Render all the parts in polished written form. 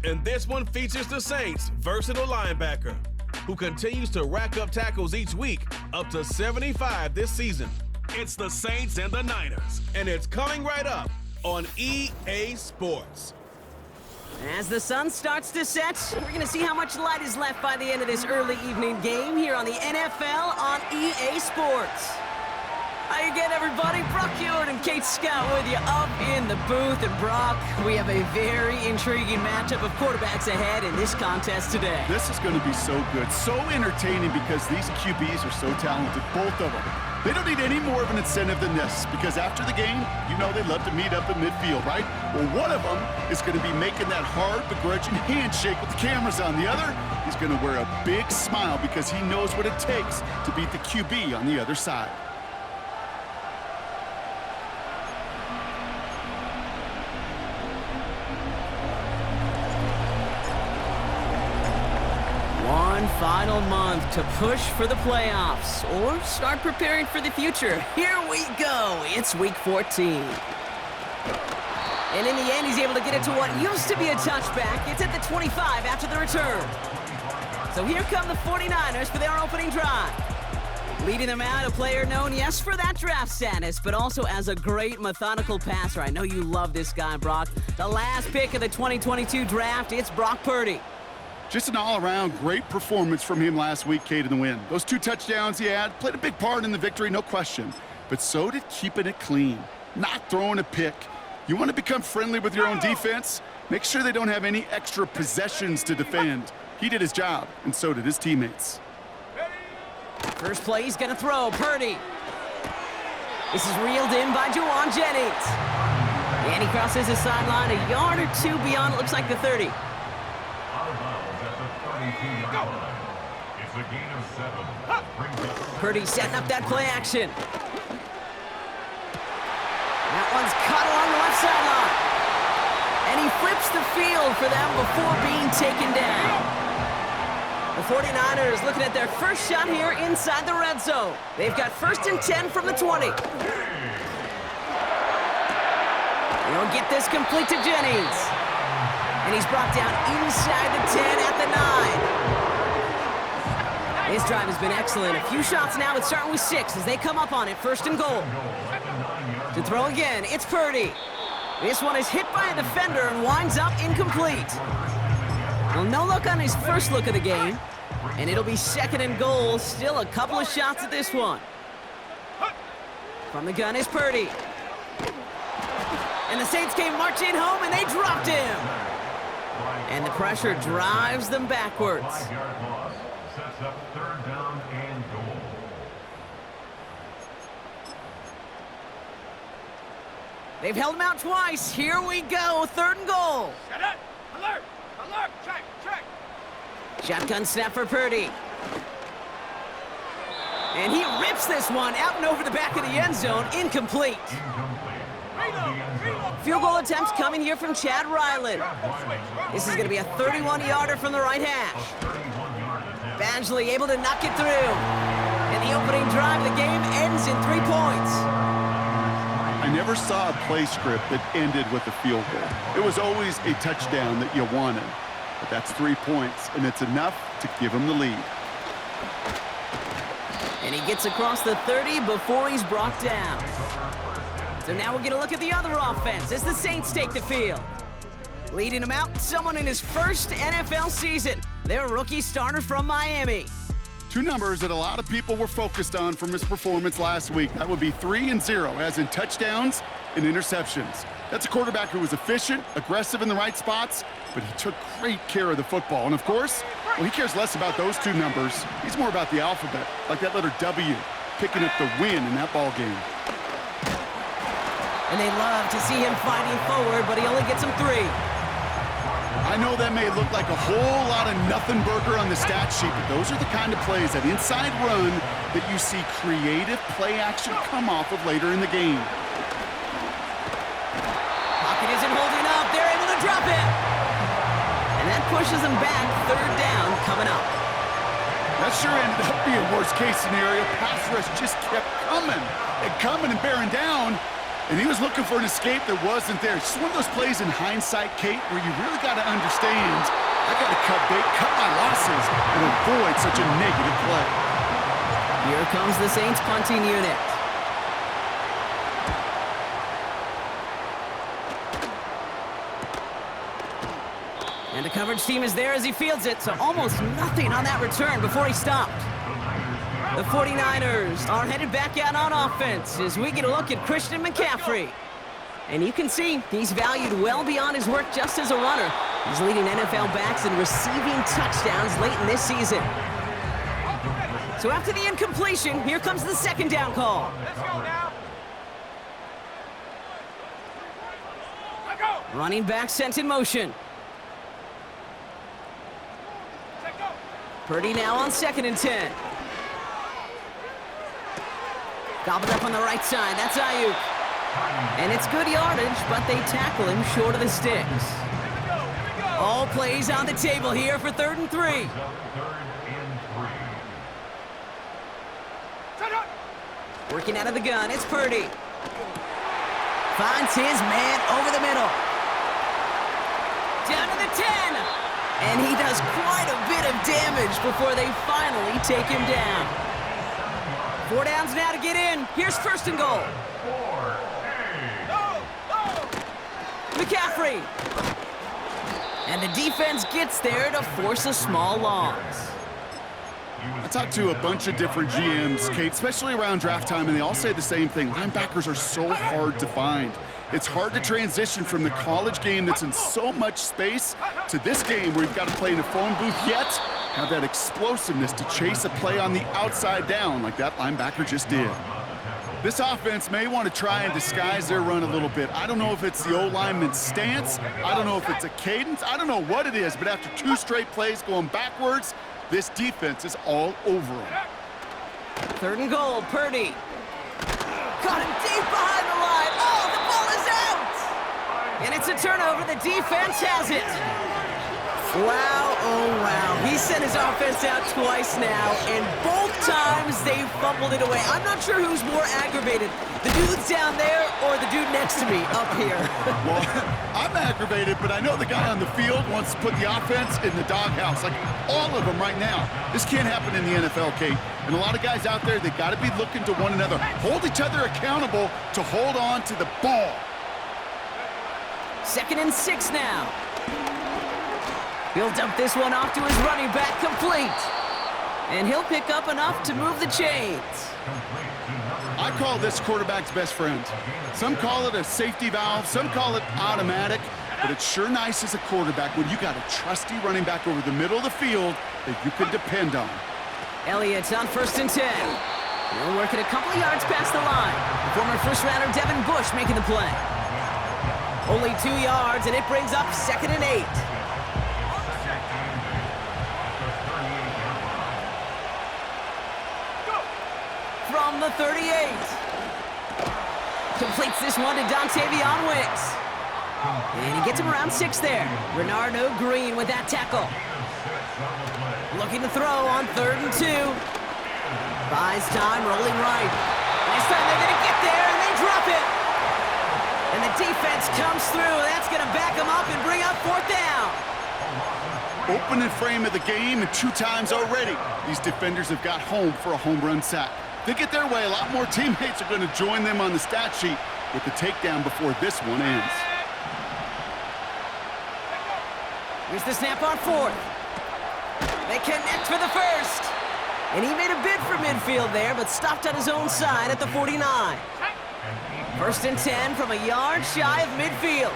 And this one features the Saints' versatile linebacker, who continues to rack up tackles each week, up to 75 this season. It's the Saints and the Niners, and it's coming right up on EA Sports. As the sun starts to set, we're going to see how much light is left by the end of this early evening game here on the NFL on EA Sports. Hi again, everybody. Brock Huard and Kate Scott with you up in the booth. And Brock, we have a very intriguing matchup of quarterbacks ahead in this contest today. This is going to be so good, so entertaining because these QBs are so talented, both of them. They don't need any more of an incentive than this because after the game, you know they love to meet up in midfield, right? Well, one of them is going to be making that hard, begrudging handshake with the cameras on. The other, he's going to wear a big smile because he knows what it takes to beat the QB on the other side. One final month to push for the playoffs or start preparing for the future. Here we go. It's week 14. And in the end, he's able to get it to what used to be a touchback. It's at the 25 after the return. So here come the 49ers for their opening drive. Leading them out, a player known, yes, for that draft status, but also as a great methodical passer. I know you love this guy, Brock. The last pick of the 2022 draft, it's Brock Purdy. Just an all-around great performance from him last week, Kate, in the win. Those 2 touchdowns he had played a big part in the victory, no question. But so did keeping it clean, not throwing a pick. You want to become friendly with your own defense? Make sure they don't have any extra possessions to defend. He did his job, and so did his teammates. First play, he's going to throw. Purdy. This is reeled in by Jauan Jennings. And he crosses the sideline a yard or 2 beyond, it looks like the 30. It's a gain of 7. Purdy setting up that play action. That one's caught along the left sideline. And he flips the field for them before being taken down. The 49ers looking at their first shot here inside the red zone. They've got 1st and 10 from the 20. They'll get this complete to Jennings. And he's brought down inside the 10 at the 9. His drive has been excellent. A few shots now, it's starting with 6 as they come up on it. 1st and goal. To throw again, it's Purdy. This one is hit by a defender and winds up incomplete. Well, no luck on his first look of the game. And it'll be 2nd and goal. Still a couple of shots at this one. From the gun is Purdy. And the Saints came marching home and they dropped him. And the pressure drives them backwards. 5-yard loss sets up 3rd down and goal. They've held him out twice. Here we go. 3rd and goal. Set it. Alert. Alert. Check. Check. Shotgun snap for Purdy. And he rips this one out and over the back of the end zone. Incomplete. Field goal attempts coming here from Chad Ryland. This is going to be a 31-yarder from the right hash. Badgley able to knock it through. And the opening drive of the game ends in 3 points. I never saw a play script that ended with a field goal. It was always a touchdown that you wanted. But that's 3 points, and it's enough to give him the lead. And he gets across the 30 before he's brought down. So now we're going to look at the other offense as the Saints take the field. Leading him out, someone in his first NFL season. Their rookie starter from Miami. 2 numbers that a lot of people were focused on from his performance last week. That would be 3 and 0, as in touchdowns and interceptions. That's a quarterback who was efficient, aggressive in the right spots, but he took great care of the football. And of course, well, he cares less about those 2 numbers. He's more about the alphabet, like that letter W, picking up the win in that ball game. And they love to see him fighting forward, but he only gets them 3. I know that may look like a whole lot of nothing burger on the stat sheet, but those are the kind of plays, that inside run, that you see creative play action come off of later in the game. Pocket isn't holding up. They're able to drop it. And that pushes them back. 3rd down coming up. That sure ended up being worst case scenario. Pass rush just kept coming and bearing down. and he was looking for an escape that wasn't there. It's just one of those plays in hindsight, Kate, where you really got to understand, I got to cut bait, cut my losses, and avoid such a negative play. Here comes the Saints punting unit. And the coverage team is there as he fields it, so almost nothing on that return before he stopped. The 49ers are headed back out on offense as we get a look at Christian McCaffrey. And you can see he's valued well beyond his work just as a runner. He's leading NFL backs in receiving touchdowns late in this season. So after the incompletion, here comes the second down call. Let's go now. Let go. Running back sent in motion. Let go. Purdy now on 2nd and 10. Gobbled up on the right side. That's Ayuk. And it's good yardage, but they tackle him short of the sticks. Here we go. All plays on the table here for 3rd and 3. Shut up. Working out of the gun, it's Purdy. Finds his man over the middle. Down to the 10. And he does quite a bit of damage before they finally take him down. 4 downs now to get in. Here's 1st and goal. Go. Go. McCaffrey. And the defense gets there to force a small loss. I talked to a bunch of different GMs, Kate, especially around draft time, and they all say the same thing. Linebackers are so hard to find. It's hard to transition from the college game that's in so much space to this game where you've got to play in a phone booth, yet have that explosiveness to chase a play on the outside down like that linebacker just did. This offense may want to try and disguise their run a little bit. I don't know if it's the O-lineman's stance. I don't know if it's a cadence. I don't know what it is, but after 2 straight plays going backwards, this defense is all over them. 3rd and goal, Purdy. Got him deep behind the line. Oh, the ball is out! And it's a turnover. The defense has it. Wow, oh wow. He sent his offense out twice now, and both times they fumbled it away. I'm not sure who's more aggravated, the dudes down there or the dude next to me up here. Well, I'm aggravated, but I know the guy on the field wants to put the offense in the doghouse, like all of them right now. This can't happen in the NFL, Kate. And a lot of guys out there, they got to be looking to one another, hold each other accountable to hold on to the ball. 2nd and 6 now. He'll dump this one off to his running back, complete. And he'll pick up enough to move the chains. I call this quarterback's best friend. Some call it a safety valve, some call it automatic, but it's sure nice as a quarterback when you got a trusty running back over the middle of the field that you can depend on. Elliott's on 1st and 10. He'll work it a couple yards past the line. Former first-rounder Devin Bush making the play. Only 2 yards, and it brings up 2nd and 8. From the 38. Completes this one to Dontavion Wicks. And he gets him around 6 there. Renardo Green with that tackle. Looking to throw on 3rd and 2. Buys time, rolling right. This time they're going to get there, and they drop it. And the defense comes through. That's going to back them up and bring up 4th down. Opening frame of the game, and 2 times already, these defenders have got home for a home run sack. They get their way, a lot more teammates are going to join them on the stat sheet with the takedown before this one ends. Here's the snap on 4th. They connect for the 1st. And he made a bid for midfield there, but stopped on his own side at the 49. 1st and 10 from a yard shy of midfield.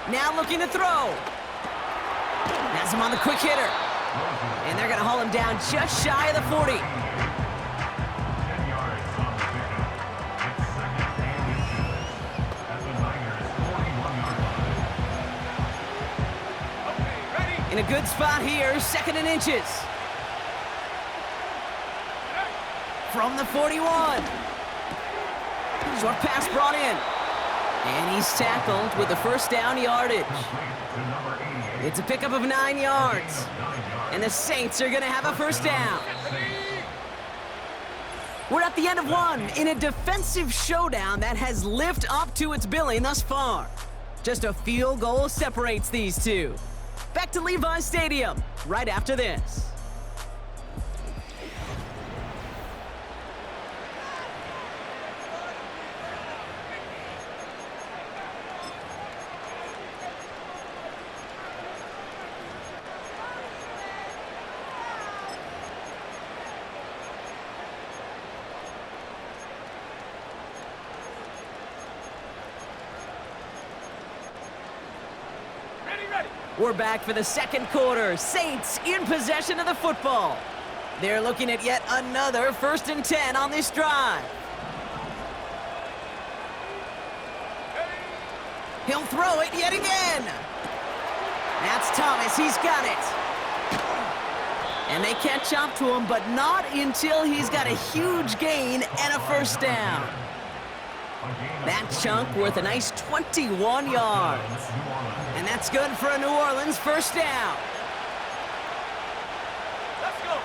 Now looking to throw. Has him on the quick hitter. And they're going to haul him down just shy of the 40. In a good spot here, 2nd and inches. From the 41. Short pass brought in. And he's tackled with the 1st down yardage. It's a pickup of 9 yards. And the Saints are going to have a 1st down. We're at the end of one in a defensive showdown that has lived up to its billing thus far. Just a field goal separates these two. Back to Levi's Stadium right after this. We're back for the second quarter. Saints in possession of the football. They're looking at yet another 1st and 10 on this drive. He'll throw it yet again. That's Thomas. He's got it. And they catch up to him, but not until he's got a huge gain and a first down. That chunk worth a nice 21 yards. And that's good for a New Orleans first down. Let's go.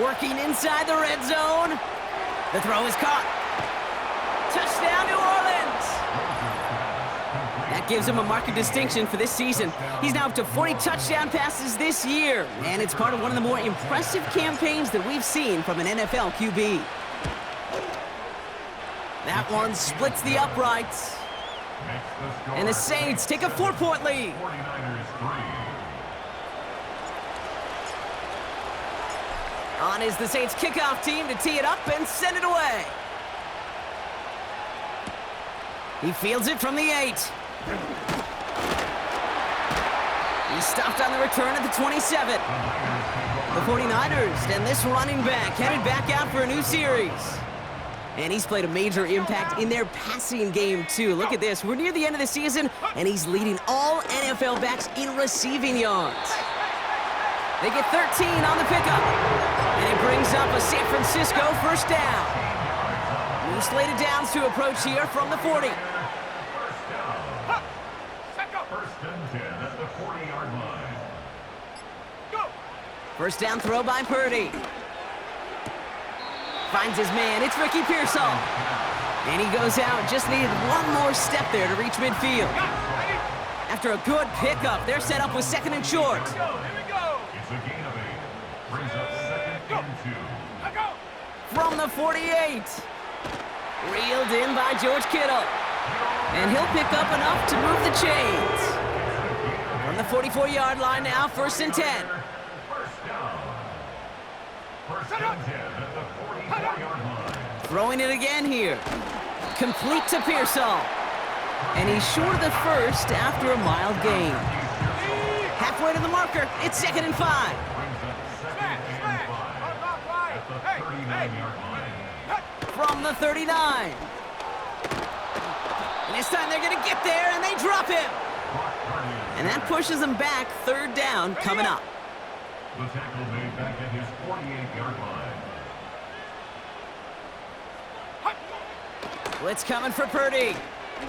Working inside the red zone. The throw is caught. Touchdown, New Orleans. That gives him a marked distinction for this season. He's now up to 40 touchdown passes this year, and it's part of one of the more impressive campaigns that we've seen from an NFL QB. That one splits the uprights. And the Saints take a 4-point lead. 49ers 3. On is the Saints kickoff team to tee it up and send it away. He fields it from the 8. He's stopped on the return at the 27. The 49ers and this running back headed back out for a new series. And he's played a major impact in their passing game, too. Look at this. We're near the end of the season, and he's leading all NFL backs in receiving yards. They get 13 on the pickup. And it brings up a San Francisco first down. New slated downs to approach here from the 40. First and 10 at the 40-yard line. Go. First down throw by Purdy. Finds his man. It's Ricky Pearsall. And he goes out. Just needed one more step there to reach midfield. After a good pickup, they're set up with 2nd and short. Here we go. It's a gain of 8. Brings up 2nd and 2. Let go. From the 48. Reeled in by George Kittle. And he'll pick up enough to move the chains. From the 44-yard line now, 1st and 10. First down. First and 10 at the 44-yard line. Throwing it again here. Complete to Pearsall. And he's short of the first after a mild gain. Halfway to the marker, it's 2nd and 5. Brings up 2nd and 5 at the 39-yard line. From the 39. And this time they're going to get there, and they drop him. And that pushes them back. 3rd down coming up. The tackle made back at his 48-yard line. Blitz coming for Purdy.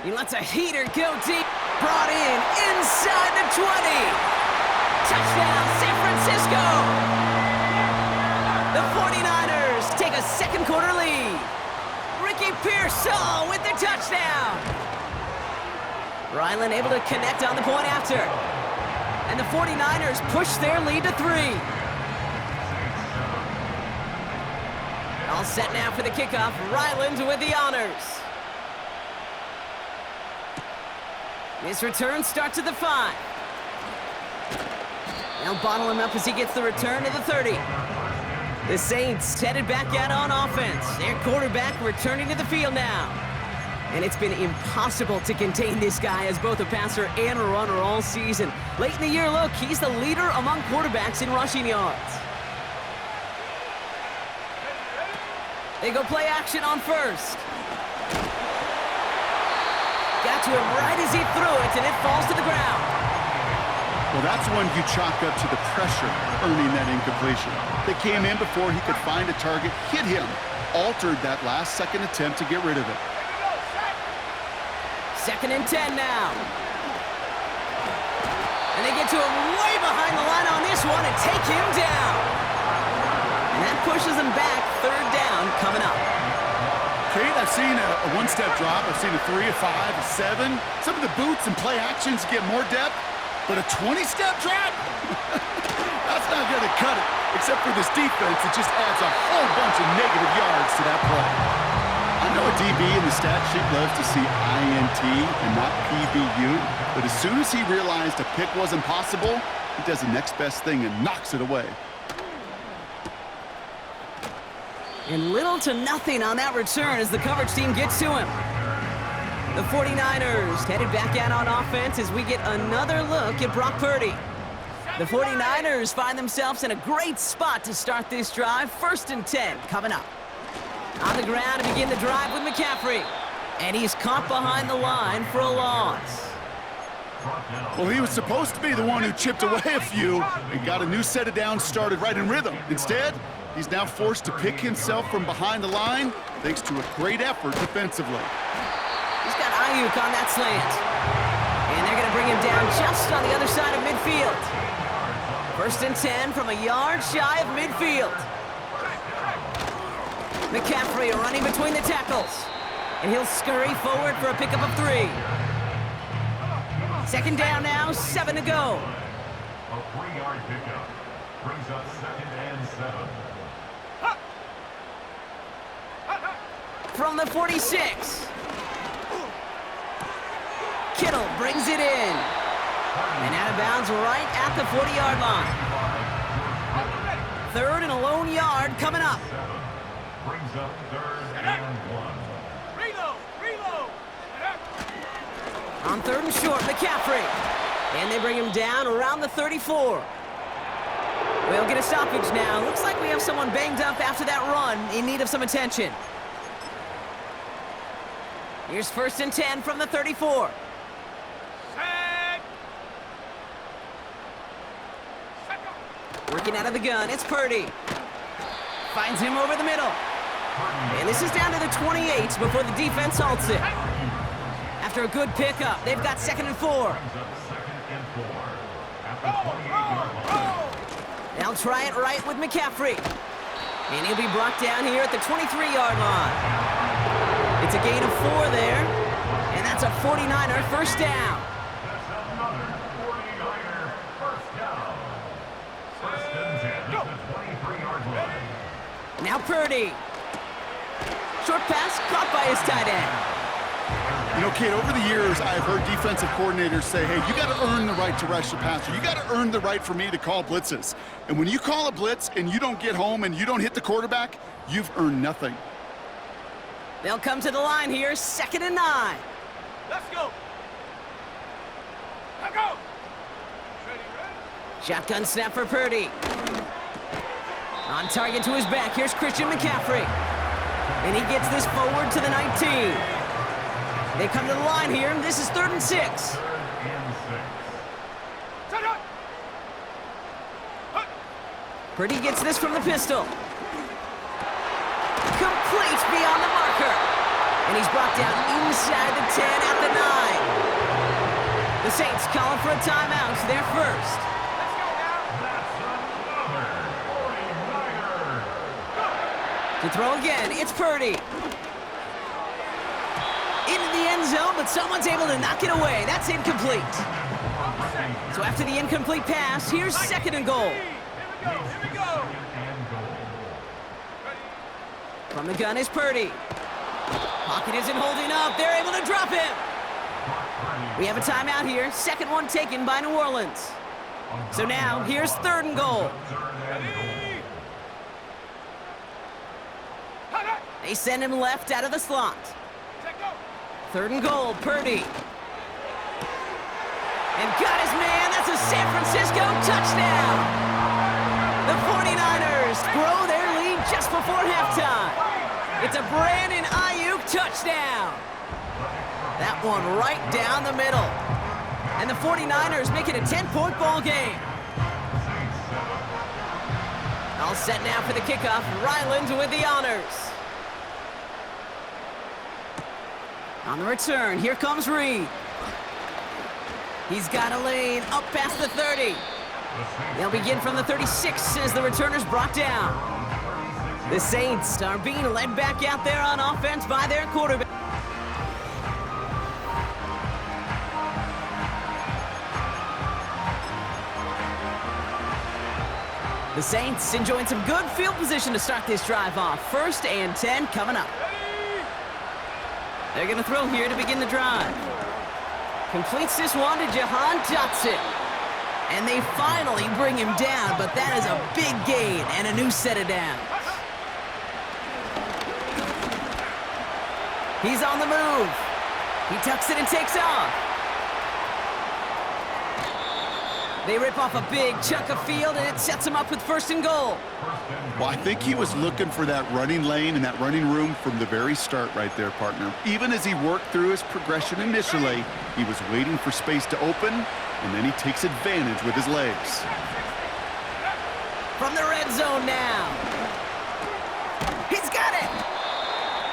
He lets a heater go deep. Brought in inside the 20. Touchdown, San Francisco. The 49ers take a second quarter lead. Ricky Pearsall with the touchdown. Ryland able to connect on the point after. And the 49ers push their lead to 3. All set now for the kickoff. Ryland with the honors. This return starts at the 5. They'll bottle him up as he gets the return to the 30. The Saints headed back out on offense. Their quarterback returning to the field now. And it's been impossible to contain this guy as both a passer and a runner all season. Late in the year, look, he's the leader among quarterbacks in rushing yards. They go play action on first. Got to him right as he threw it, and it falls to the ground. Well, that's one you chalk up to the pressure earning that incompletion. They came in before he could find a target, hit him, altered that last-second attempt to get rid of it. 2nd and 10 now. And they get to him way behind the line on this one and take him down. And that pushes them back. Third down coming up. Kate, I've seen a one-step drop. I've seen a 3, a 5, a 7. Some of the boots and play actions get more depth, but a 20-step drop? That's not going to cut it. Except for this defense, it just adds a whole bunch of negative yards to that play. I know a DB in the stat sheet loves to see INT and not PBU, but as soon as he realized a pick wasn't possible, he does the next best thing and knocks it away. And little to nothing on that return as the coverage team gets to him. The 49ers headed back out on offense as we get another look at Brock Purdy. The 49ers find themselves in a great spot to start this drive. 1st and 10 coming up. On the ground to begin the drive with McCaffrey. And he's caught behind the line for a loss. Well, he was supposed to be the one who chipped away a few and got a new set of downs started right in rhythm. Instead, he's now forced to pick himself from behind the line thanks to a great effort defensively. He's got Ayuk on that slant. And they're going to bring him down just on the other side of midfield. 1st and 10 from a yard shy of midfield. McCaffrey running between the tackles. And he'll scurry forward for a pickup of 3. 2nd down now, 7 to go. A 3-yard pickup brings up 2nd and 7. From the 46. Kittle brings it in. And out of bounds right at the 40-yard line. 3rd and a lone yard coming up. Brings up 3rd and 1. Reload. On 3rd and short, McCaffrey. And they bring him down around the 34. We'll get a stoppage now. Looks like we have someone banged up after that run in need of some attention. Here's 1st and 10 from the 34. Working out of the gun, it's Purdy. Finds him over the middle. And this is down to the 28 before the defense halts it. After a good pickup, they've got 2nd and 4. Brings up 2nd and 4 at the 28-yard line. They'll try it right with McCaffrey. And he'll be brought down here at the 23-yard line. It's a gain of 4 there. And that's a 49er first down. That's another 49er first down. 1st and 10 at the 23-yard line. Now Purdy. Short pass caught by his tight end. You know, Kate, over the years, I've heard defensive coordinators say, hey, you got to earn the right to rush the passer. You got to earn the right for me to call blitzes. And when you call a blitz and you don't get home and you don't hit the quarterback, you've earned nothing. They'll come to the line here, 2nd and 9. Let's go. Let's go. Ready. Shotgun snap for Purdy. On target to his back, here's Christian McCaffrey. And he gets this forward to the 19. They come to the line here, and this is 3rd and 6. 3rd and 6. Purdy gets this from the pistol. Complete beyond the marker. And he's brought down inside the 10 at the 9. The Saints calling for a timeout. They're first. Let's go now. That's another 49er. To throw again, it's Purdy. Into the end zone, but someone's able to knock it away. That's incomplete. So after the incomplete pass, here's 2nd and goal. Here we go. From the gun is Purdy. Pocket isn't holding up. They're able to drop him. We have a timeout here. 2nd one taken by New Orleans. So now, here's 3rd and goal. They send him left out of the slot. 3rd and goal, Purdy. And got his man. That's a San Francisco touchdown. The 49ers grow their lead just before halftime. It's a Brandon Ayuk touchdown. That one right down the middle. And the 49ers make it a 10-point ball game. All set now for the kickoff. Ryland with the honors. On the return, here comes Reed. He's got a lane up past the 30. They'll begin from the 36 as the returner's brought down. The Saints are being led back out there on offense by their quarterback. The Saints enjoying some good field position to start this drive off. 1st and 10 coming up. They're going to throw here to begin the drive. Completes this one to Jahan Dotson. And they finally bring him down, but that is a big gain and a new set of downs. He's on the move. He tucks it and takes off. They rip off a big chunk of field, and it sets him up with 1st and goal. Well, I think he was looking for that running lane and that running room from the very start right there, partner. Even as he worked through his progression initially, he was waiting for space to open, and then he takes advantage with his legs. From the red zone now. He's got it!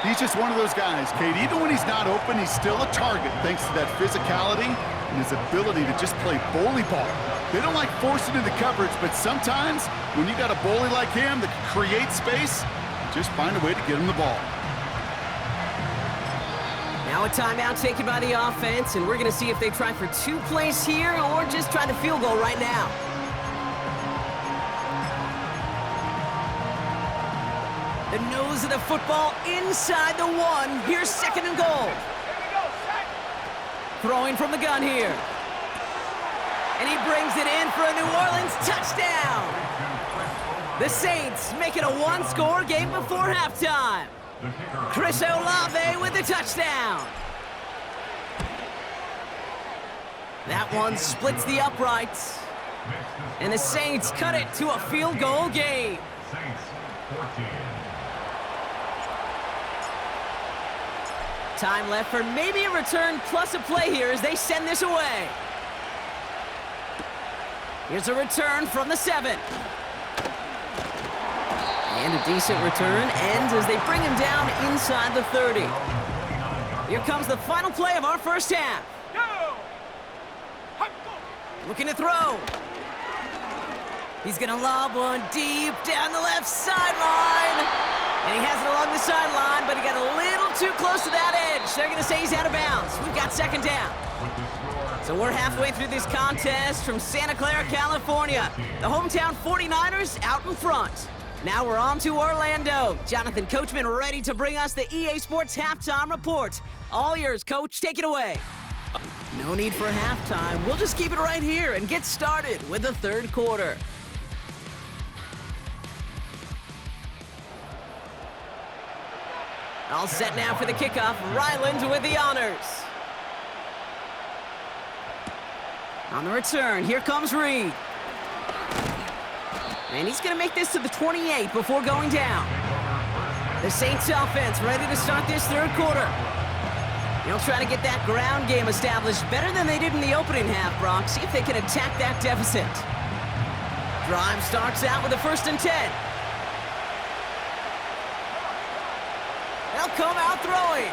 He's just one of those guys, Kate. Even when he's not open, he's still a target thanks to that physicality and his ability to just play bully ball. They don't like forcing into coverage, but sometimes when you got a bully like him that can create space, just find a way to get him the ball. Now a timeout taken by the offense, and we're going to see if they try for 2 plays here or just try the field goal right now. The nose of the football inside the 1. Here's 2nd and goal. Throwing from the gun here. And he brings it in for a New Orleans touchdown. The Saints make it a 1-score game before halftime. Chris Olave with the touchdown. That one splits the uprights. And the Saints cut it to a field goal game. Time left for maybe a return plus a play here as they send this away. Here's a return from the 7. And a decent return ends as they bring him down inside the 30. Here comes the final play of our first half. Looking to throw. He's going to lob one deep down the left sideline. And he has it along the sideline, but he got a little too close to that edge. They're going to say he's out of bounds. We've got 2nd down. So we're halfway through this contest from Santa Clara, California. The hometown 49ers out in front. Now we're on to Orlando. Jonathan Coachman ready to bring us the EA Sports Halftime Report. All yours, Coach. Take it away. No need for halftime. We'll just keep it right here and get started with the 3rd quarter. All set now for the kickoff. Ryland with the honors. On the return, here comes Reed. And he's going to make this to the 28 before going down. The Saints offense ready to start this 3rd quarter. They'll try to get that ground game established better than they did in the opening half, Brock. See if they can attack that deficit. Drive starts out with a 1st and 10. They'll come out throwing.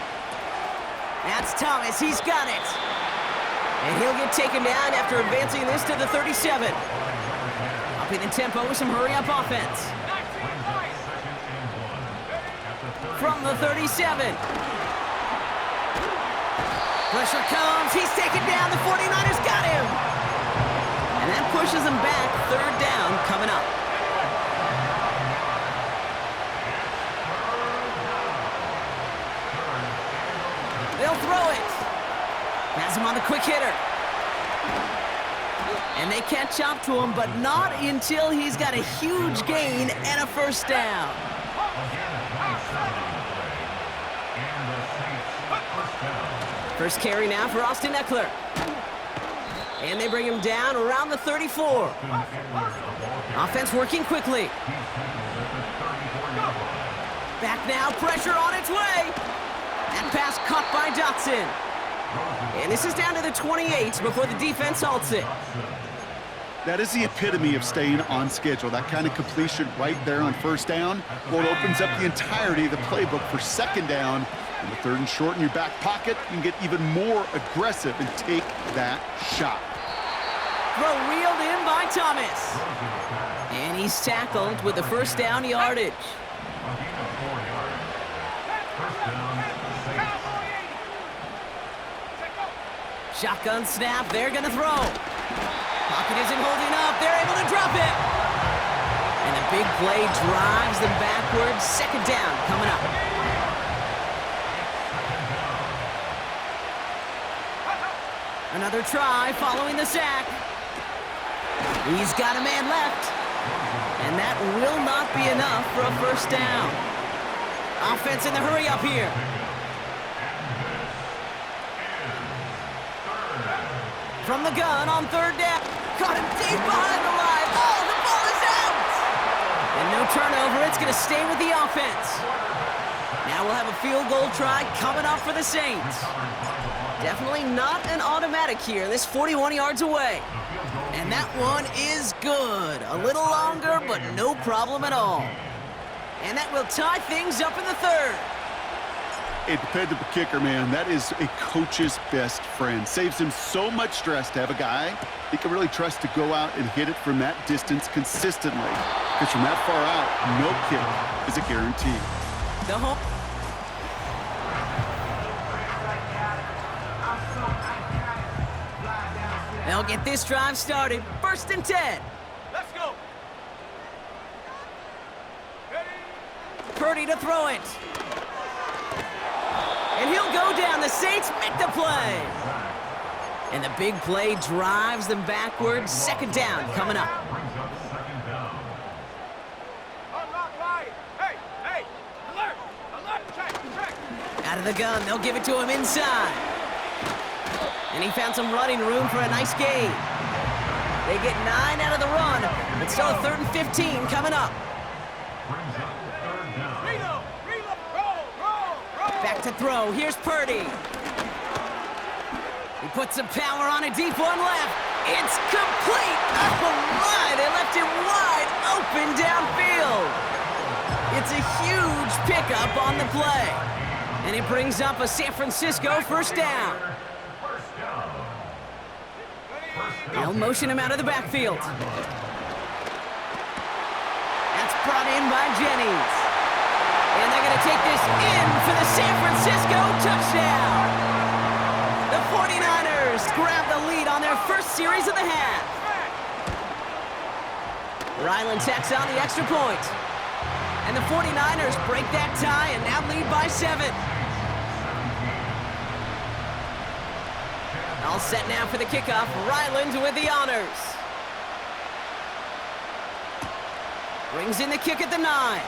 That's Thomas. He's got it. And he'll get taken down after advancing this to the 37. Upping the tempo with some hurry-up offense. From the 37. Pressure comes. He's taken down. The 49ers got him. And that pushes him back. 3rd down coming up. They'll throw it. Has him on the quick hitter. And they catch up to him, but not until he's got a huge gain and a 1st down. First carry now for Austin Eckler. And they bring him down around the 34. Offense working quickly. Back now, pressure on its way. That pass caught by Dotson. And this is down to the 28 before the defense halts it. That is the epitome of staying on schedule. That kind of completion right there on 1st down. Well, it opens up the entirety of the playbook for 2nd down. And the 3rd and short in your back pocket, you can get even more aggressive and take that shot. throw reeled in by Thomas. And he's tackled with the first down yardage. A gain of 4 yards. First down, Saints. Shotgun snap, they're gonna throw. Pocket isn't holding up, they're able to drop it. And the big play drives them backwards. Second down coming up. Another try following the sack. He's got a man left. And that will not be enough for a first down. Offense in the hurry up here. From the gun on third down. Caught him deep behind the line. Oh, the ball is out! And no turnover. It's going to stay with the offense. Now we'll have a field goal try coming up for the Saints. Definitely not an automatic here. This 41 yards away. And that one is good. A little longer, but no problem at all. And that will tie things up in the third. A dependable kicker, man. That is a coach's best friend. Saves him so much stress to have a guy he can really trust to go out and hit it from that distance consistently. Because from that far out, no kick is a guarantee. The home. They'll get this drive started. First and 10. Let's go. Purdy to throw it. And he'll go down. The Saints make the play. And the big play drives them backwards. Second down coming up. Brings up second down. Unlock line. Hey, hey. Alert. Alert. Check. Out of the gun. They'll give it to him inside. And he found some running room for a nice gain. They get 9 out of the run, but still a 3rd and 15 coming up. Brings up third down. Reload. Reload. Roll. Back to throw. Here's Purdy. He puts some power on a deep one left. It's complete. Oh my, they left it wide open downfield. It's a huge pickup on the play. And it brings up a San Francisco first down. They'll motion him out of the backfield. That's brought in by Jennings. And they're going to take this in for the San Francisco touchdown. The 49ers grab the lead on their first series of the half. Ryland tacks on the extra point. And the 49ers break that tie and now lead by 7. All set now for the kickoff. Ryland with the honors. Brings in the kick at the 9.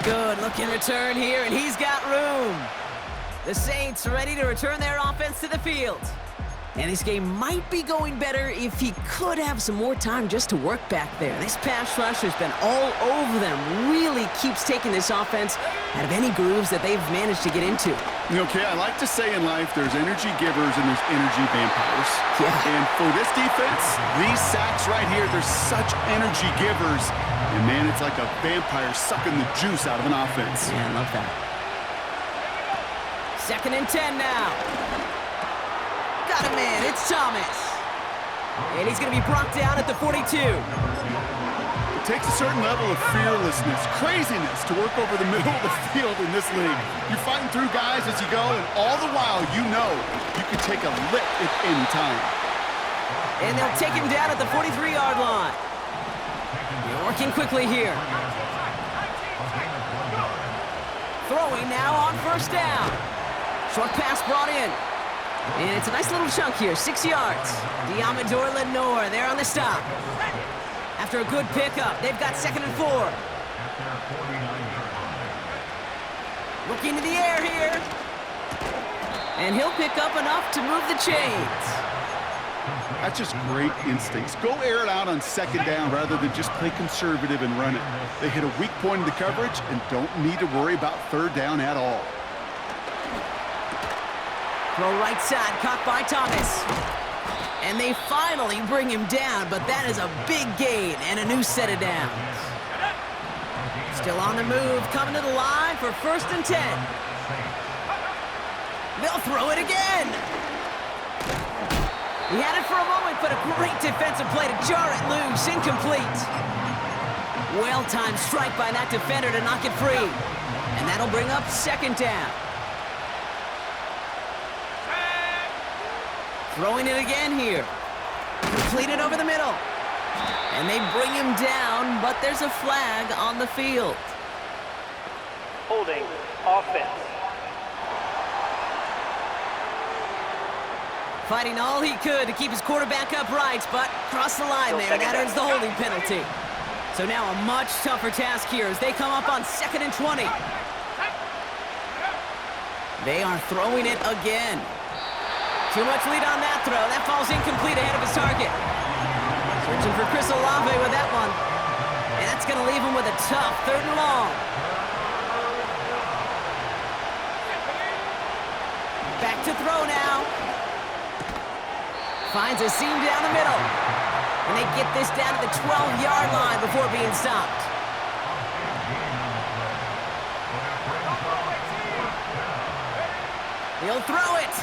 Good looking return here, and he's got room. The Saints ready to return their offense to the field. And this game might be going better if he could have some more time just to work back there. This pass rush has been all over them. Really keeps taking this offense out of any grooves that they've managed to get into. Okay, I like to say in life there's energy givers and there's energy vampires. Yeah. And for this defense, these sacks right here, they're such energy givers. And man, it's like a vampire sucking the juice out of an offense. Yeah, I love that. 2nd and 10 now. Got him in, it's Thomas. And he's going to be brought down at the 42. It takes a certain level of fearlessness, craziness to work over the middle of the field in this league. You're fighting through guys as you go, and all the while you know you can take a lick at any time. And they'll take him down at the 43-yard line. They're working quickly here. Throwing now on first down. Short pass brought in. And it's a nice little chunk here, 6 yards. Diamador Lenore there on the stop. After a good pickup, they've got 2nd and 4. Looking to the air here. And he'll pick up enough to move the chains. That's just great instincts. Go air it out on 2nd down rather than just play conservative and run it. They hit a weak point in the coverage and don't need to worry about 3rd down at all. Throw right side, caught by Thomas. And they finally bring him down, but that is a big gain and a new set of downs. Still on the move, coming to the line for 1st and 10. They'll throw it again. He had it for a moment but a great defensive play to jar it loose. Incomplete. Well-timed strike by that defender to knock it free. And that'll bring up second down. Throwing it again here. Completed over the middle. And they bring him down, but there's a flag on the field. Holding offense. Fighting all he could to keep his quarterback upright, but crossed the line there, and that earns the holding penalty. So now a much tougher task here as they come up on 2nd and 20. They are throwing it again. Too much lead on that throw. That falls incomplete ahead of his target. Searching for Chris Olave with that one. And that's going to leave him with a tough 3rd and long. Back to throw now. Finds a seam down the middle. And they get this down to the 12-yard line before being stopped. He'll throw it.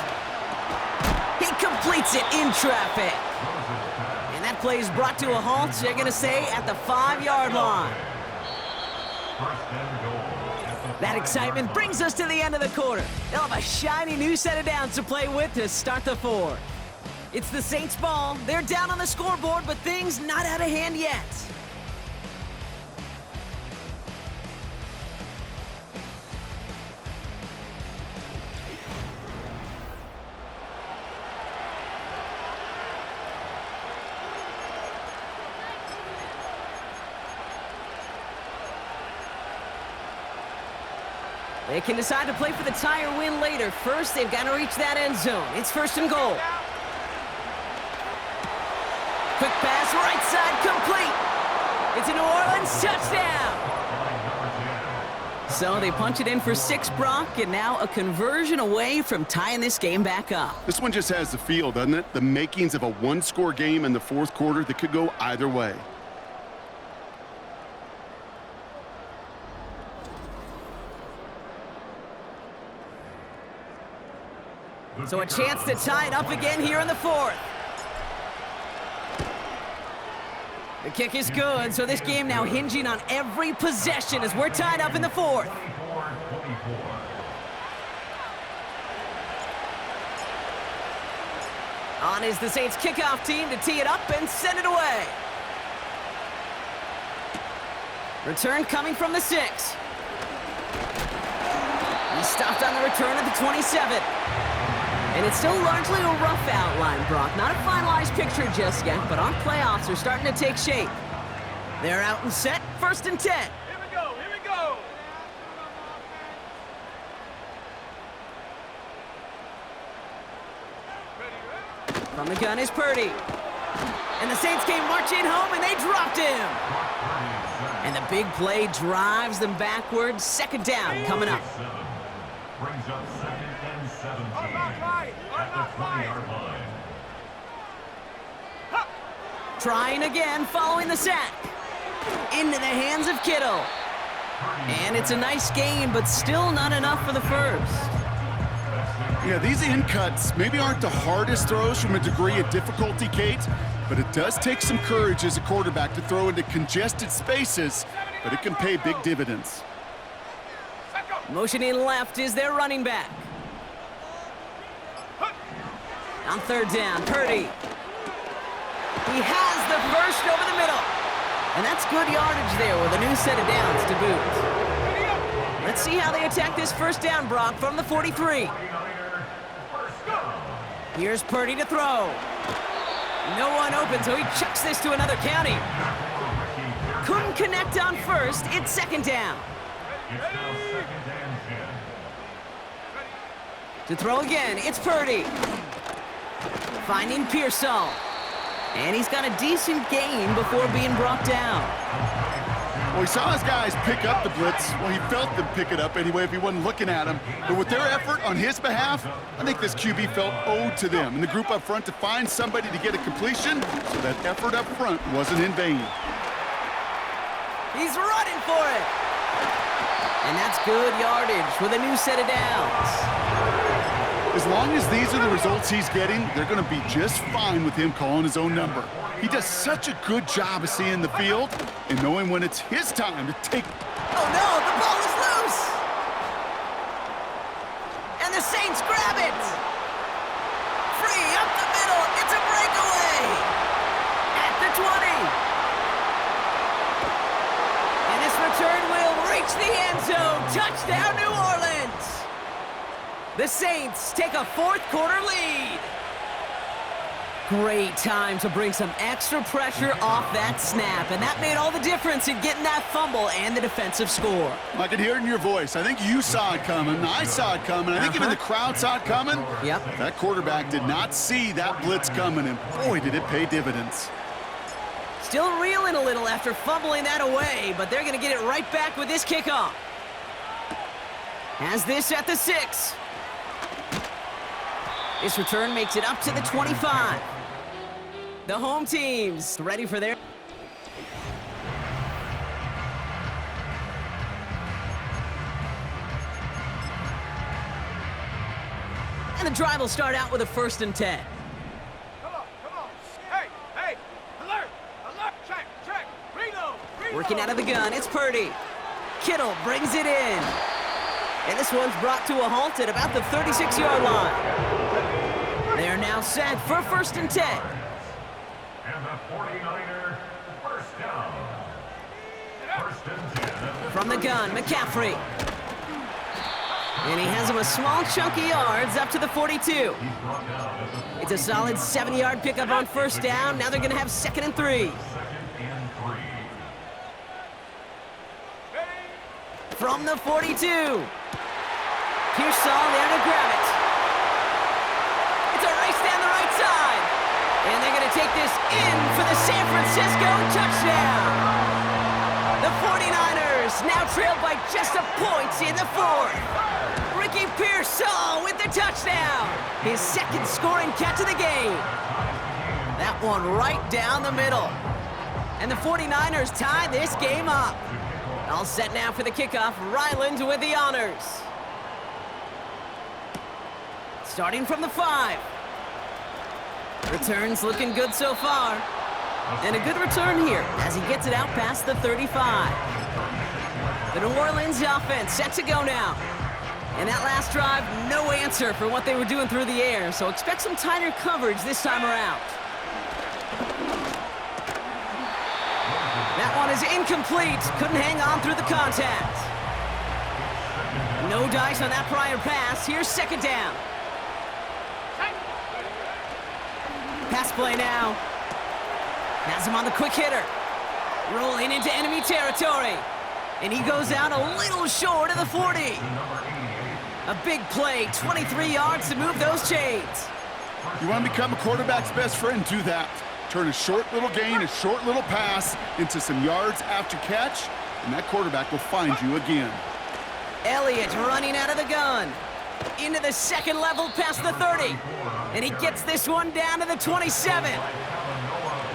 He completes it in traffic. And that play is brought to a halt, they're going to say, at the 5-yard line. That excitement brings us to the end of the quarter. They'll have a shiny new set of downs to play with to start the 4th. It's the Saints' ball. They're down on the scoreboard, but things not out of hand yet. They can decide to play for the tie or win later. First, they've got to reach that end zone. It's 1st and goal. Quick pass, right side, complete. It's a New Orleans touchdown. So they punch it in for 6, Brock, and now a conversion away from tying this game back up. This one just has the feel, doesn't it? The makings of a one-score game in the 4th quarter that could go either way. So a chance to tie it up again here in the 4th. The kick is good, so this game now hinging on every possession as we're tied up in the 4th. On is the Saints kickoff team to tee it up and send it away. Return coming from the 6. He stopped on the return at the 27. And it's still largely a rough outline, Brock. Not a finalized picture just yet, but our playoffs are starting to take shape. They're out and set, 1st and 10. Here we go, here we go. From the gun is Purdy. And the Saints came marching home, and they dropped him. And the big play drives them backwards. 2nd down coming up. Brings up 2nd and 17 right. at the 20-yard line. Trying again, following the sack. Into the hands of Kittle. And it's a nice gain, but still not enough for the 1st. Yeah, these in cuts maybe aren't the hardest throws from a degree of difficulty, Kate, but it does take some courage as a quarterback to throw into congested spaces, but it can pay big dividends. Motioning left is their running back. On 3rd down, Purdy. He has the 1st over the middle. And that's good yardage there with a new set of downs to boot. Let's see how they attack this 1st down, Brock, from the 43. Here's Purdy to throw. No one open, so he chucks this to another county. Couldn't connect on 1st. It's 2nd down. It's now 2nd and 10. To throw again, it's Purdy. Finding Pearsall. And he's got a decent gain before being brought down. Well, he saw his guys pick up the blitz. Well, he felt them pick it up anyway if he wasn't looking at him. But with their effort on his behalf, I think this QB felt owed to them and the group up front to find somebody to get a completion, so that effort up front wasn't in vain. He's running for it. And that's good yardage with a new set of downs. As long as these are the results he's getting, they're going to be just fine with him calling his own number. He does such a good job of seeing the field and knowing when it's his time to take. Oh no, the ball is loose! And the Saints grab it! Free up the middle, it's a breakaway! At the 20! And this return will reach the end zone! Touchdown, New Orleans! The Saints take a fourth quarter lead! Great time to bring some extra pressure off that snap, and that made all the difference in getting that fumble and the defensive score. I could hear it in your voice. I think you saw it coming. I saw it coming. I think even the crowd saw it coming. Yep. That quarterback did not see that blitz coming, and boy, did it pay dividends. Still reeling a little after fumbling that away, but they're going to get it right back with this kickoff. Has this at the 6. This return makes it up to the 25. The home team's ready for their... And the drive will start out with a 1st and 10. Come on. Hey, alert, check, reload. Working out of the gun, it's Purdy. Kittle brings it in. And this one's brought to a halt at about the 36-yard line. They're now set for 1st and 10. And the 49er first down. 1st and 10. From the gun, McCaffrey. And he has him a small chunk of yards up to the 42. It's a solid 7-yard pickup on 1st down. Now they're going to have 2nd and 3. From the 42. Pearsall there to grab it. It's a race down the right side. And they're going to take this in for the San Francisco touchdown. The 49ers now trailed by just a point in the 4th. Ricky Pearsall with the touchdown. His 2nd scoring catch of the game. That one right down the middle. And the 49ers tie this game up. All set now for the kickoff. Ryland with the honors. Starting from the 5. Returns looking good so far. And a good return here as he gets it out past the 35. The New Orleans offense set to go now. And that last drive, no answer for what they were doing through the air, so expect some tighter coverage this time around. That one is incomplete. Couldn't hang on through the contact. No dice on that prior pass. Here's 2nd down. Pass play now. Has him on the quick hitter. Rolling into enemy territory. And he goes out a little short of the 40. A big play, 23 yards to move those chains. You want to become a quarterback's best friend? Do that. Turn a short little gain, a short little pass into some yards after catch, and that quarterback will find you again. Elliott running out of the gun. Into the 2nd level past the 30. And he gets this one down to the 27.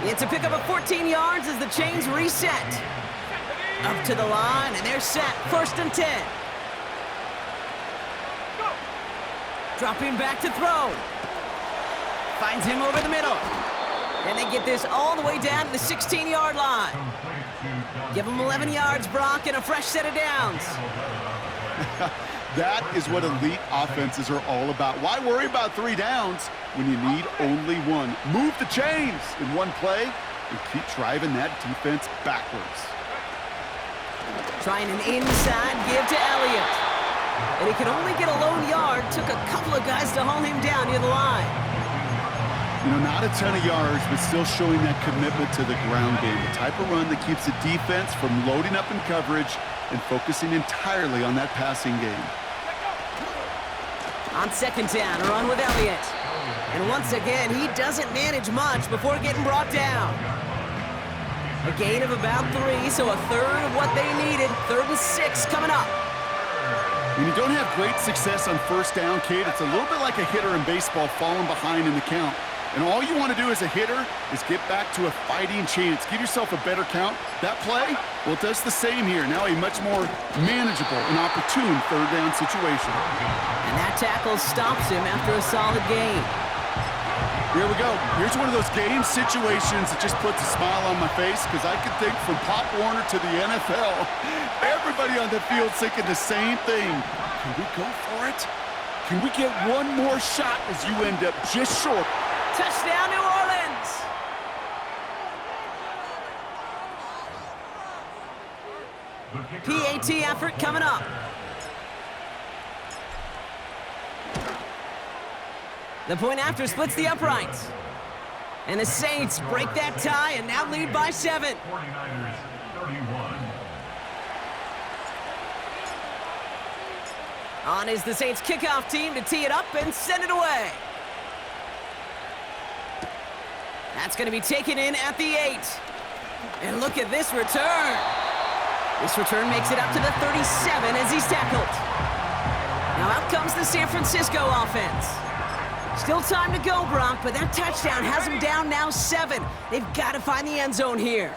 It's a pickup of 14 yards as the chains reset. Up to the line, and they're set. 1st and 10. Dropping back to throw. Finds him over the middle. And they get this all the way down to the 16-yard line. Give him 11 yards, Brock, and a fresh set of downs. That is what elite offenses are all about. Why worry about 3 downs when you need only 1? Move the chains in one play and keep driving that defense backwards. Trying an inside give to Elliott. And he could only get a lone yard. Took a couple of guys to haul him down near the line. You know, not a ton of yards, but still showing that commitment to the ground game. The type of run that keeps the defense from loading up in coverage and focusing entirely on that passing game. On 2nd down, a run with Elliott. And once again, he doesn't manage much before getting brought down. A gain of about 3, so a third of what they needed. 3rd and 6 coming up. When you don't have great success on 1st down, Kate, it's a little bit like a hitter in baseball falling behind in the count. And all you want to do as a hitter is get back to a fighting chance. Give yourself a better count. That play, well, it does the same here. Now a much more manageable and opportune third down situation. And that tackle stops him after a solid gain. Here we go. Here's one of those game situations that just puts a smile on my face because I can think from Pop Warner to the NFL, everybody on the field thinking the same thing. Can we go for it? Can we get one more shot as you end up just short? Touchdown, New Orleans! PAT effort coming up. The point after splits the uprights. And the Saints break that tie and now lead by 7. 49ers 31. On is the Saints kickoff team to tee it up and send it away. That's going to be taken in at the 8. And look at this return. This return makes it up to the 37 as he's tackled. Now out comes the San Francisco offense. Still time to go, Brock, but that touchdown has them down now 7. They've got to find the end zone here.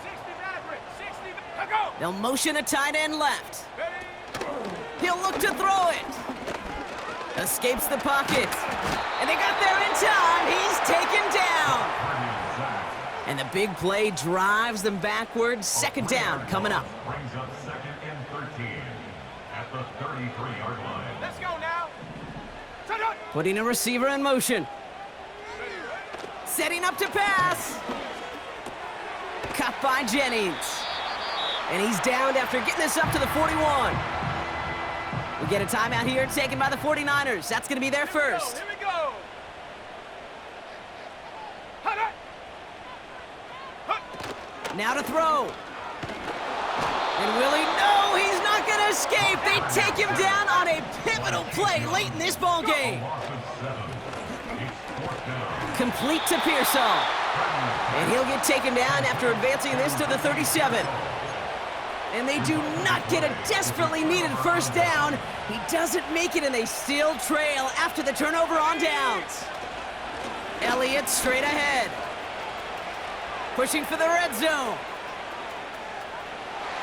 60, go! They'll motion a tight end left. He'll look to throw it. Escapes the pocket. And they got there in time. He's taken down. And the big play drives them backwards. Second down coming up. Brings up 2nd and 13 at the 33-yard line. Let's go now. Turn up. Putting a receiver in motion. Setting up to pass. Caught by Jennings. And he's downed after getting this up to the 41. We get a timeout here taken by the 49ers. That's going to be their first. Here we go. Hut, hut. Now to throw. And will he? No, he's not going to escape. They take him down on a pivotal play late in this ball game. Loss of 7. It's 4th down. Complete to Pearsall. And he'll get taken down after advancing this to the 37. And they do not get a desperately needed first down. He doesn't make it, and they still trail after the turnover on downs. Elliott straight ahead. Pushing for the red zone.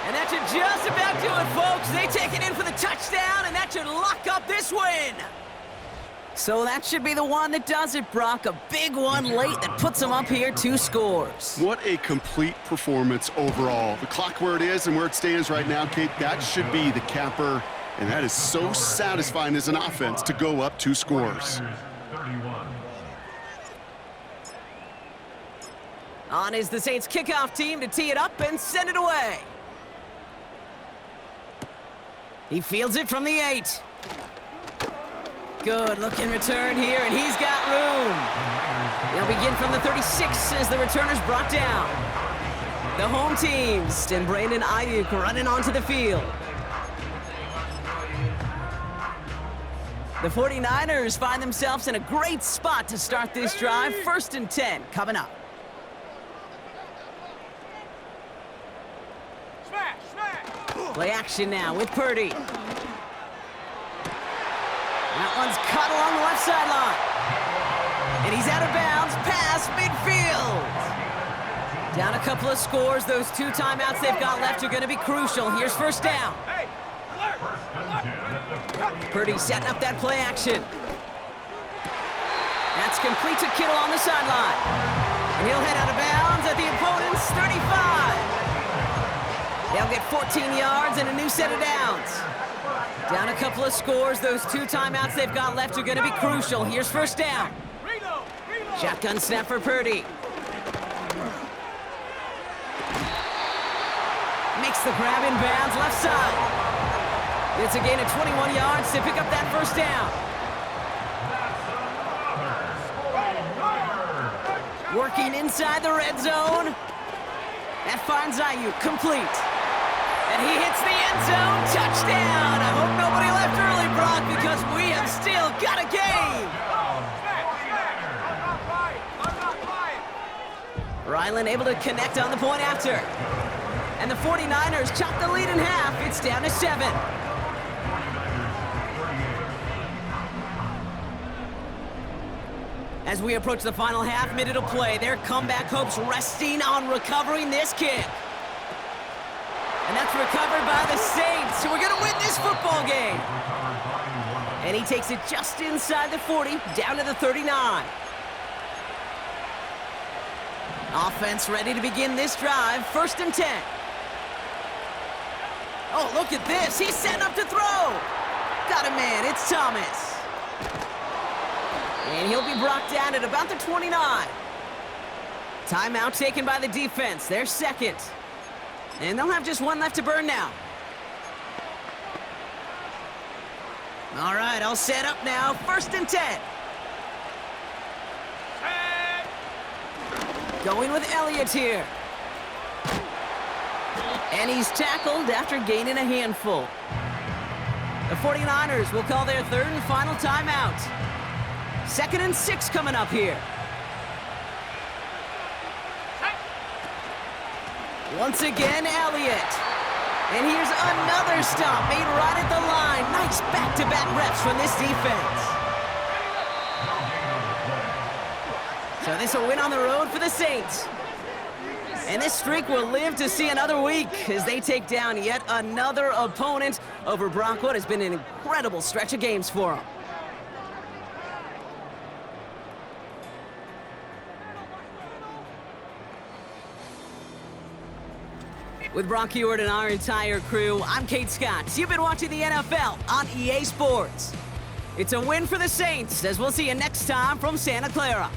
And that should just about do it, folks. They take it in for the touchdown, and that should lock up this win. So that should be the one that does it, Brock. A big one late that puts them up here 2 scores. What a complete performance overall. The clock where it is and where it stands right now, Kate, that should be the capper. And that is so satisfying as an offense to go up 2 scores. 31. On is the Saints kickoff team to tee it up and send it away. He fields it from the 8. Good looking return here, and he's got room. They'll begin from the 36 as the returner's brought down. The home teams and Brandon Ayuk running onto the field. The 49ers find themselves in a great spot to start this drive. 1st and 10 coming up. Smash, smash. Play action now with Purdy. That one's caught along the left sideline. And he's out of bounds past midfield. Down a couple of scores. Those 2 timeouts they've got left are going to be crucial. Here's first down. Hey, alert, alert. Purdy setting up that play action. That's complete to Kittle on the sideline. And he'll head out of bounds at the opponent's 35. They'll get 14 yards and a new set of downs. Down a couple of scores. Those 2 timeouts they've got left are going to be crucial. Here's first down. Reload, reload. Shotgun snap for Purdy. Makes the grab in bounds left side. It's a gain of 21 yards to pick up that first down. Working inside the red zone. That finds Ayuk complete. And he hits the end zone. Touchdown! I hope nobody left early, Brock, because we have still got a game. I'm not lying. Ryland able to connect on the point after. And the 49ers chop the lead in half. It's down to 7. As we approach the final half minute of play, their comeback hopes resting on recovering this kick. And that's recovered by the Saints, who are going to win this football game. And he takes it just inside the 40, down to the 39. Offense ready to begin this drive, 1st and 10. Oh, look at this. He's set up to throw. Got a man. It's Thomas. And he'll be brought down at about the 29. Timeout taken by the defense. Their second. And they'll have just one left to burn now. All right, all set up now. 1st and 10. Going with Elliott here. And he's tackled after gaining a handful. The 49ers will call their 3rd and final timeout. 2nd and 6 coming up here. Once again, Elliott. And here's another stop made right at the line. Nice back-to-back reps from this defense. So this will win on the road for the Saints. And this streak will live to see another week as they take down yet another opponent over Brock. What has been an incredible stretch of games for them. With Brock Huard and our entire crew, I'm Kate Scott. You've been watching the NFL on EA Sports. It's a win for the Saints, as we'll see you next time from Santa Clara.